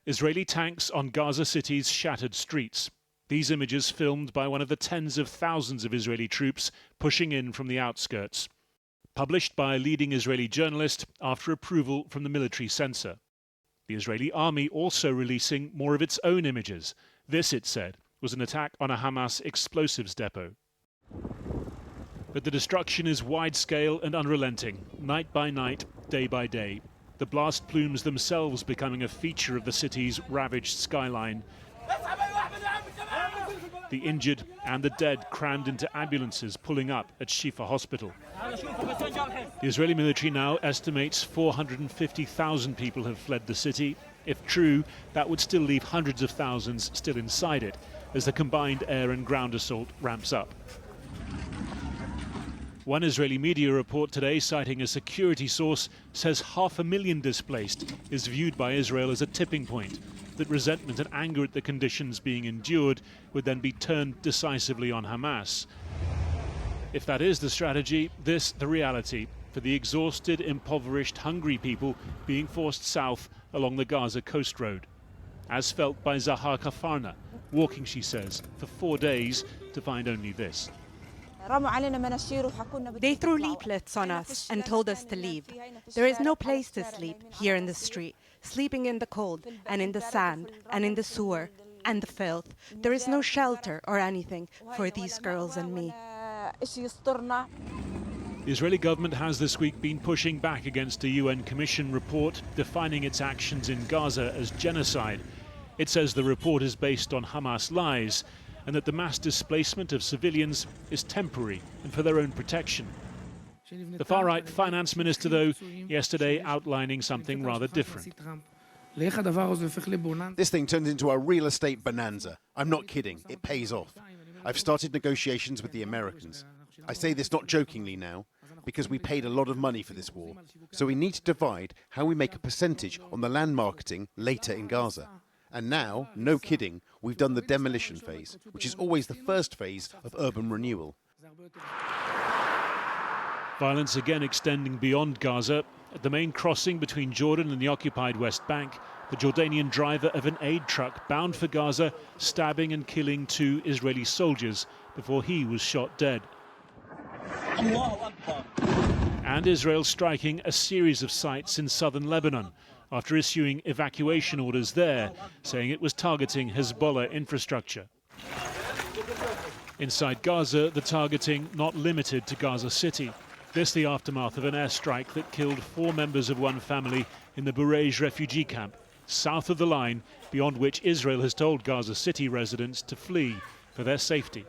Israeli tanks on Gaza City's shattered streets. These images filmed by one of the tens of thousands of Israeli troops pushing in from the outskirts. Published by a leading Israeli journalist after approval from the military censor. The Israeli army also releasing more of its own images. This, it said, was an attack on a Hamas explosives depot. But the destruction is wide-scale and unrelenting, night by night, day by day. The blast plumes themselves becoming a feature of the city's ravaged skyline. The injured and the dead crammed into ambulances pulling up at Shifa Hospital. The Israeli military now estimates 450,000 people have fled the city. If true, that would still leave hundreds of thousands still inside it as the combined air and ground assault ramps up. One Israeli media report today, citing a security source, says 500,000 displaced is viewed by Israel as a tipping point, that resentment and anger at the conditions being endured would then be turned decisively on Hamas. If that is the strategy, this the reality for the exhausted, impoverished, hungry people being forced south along the Gaza coast road. As felt by Zahar Kafarna, walking, she says, for 4 days to find only this. They threw leaflets on us and told us to leave. There is no place to sleep here in the street, sleeping in the cold and in the sand and in the sewer and the filth. There is no shelter or anything for these girls and me. The Israeli government has this week been pushing back against a UN Commission report defining its actions in Gaza as genocide. It says the report is based on Hamas lies and that the mass displacement of civilians is temporary and for their own protection. The far-right finance minister, though, yesterday outlining something rather different. This thing turns into a real estate bonanza. I'm not kidding, it pays off. I've started negotiations with the Americans. I say this not jokingly now, because we paid a lot of money for this war. So we need to divide how we make a percentage on the land marketing later in Gaza. And now, no kidding, we've done the demolition phase, which is always the first phase of urban renewal. Violence again extending beyond Gaza. At the main crossing between Jordan and the occupied West Bank, the Jordanian driver of an aid truck bound for Gaza stabbing and killing 2 Israeli soldiers before he was shot dead. And Israel striking a series of sites in southern Lebanon after issuing evacuation orders there, saying it was targeting Hezbollah infrastructure. Inside Gaza, the targeting not limited to Gaza City. This the aftermath of an airstrike that killed 4 members of one family in the Burej refugee camp, south of the line beyond which Israel has told Gaza City residents to flee for their safety.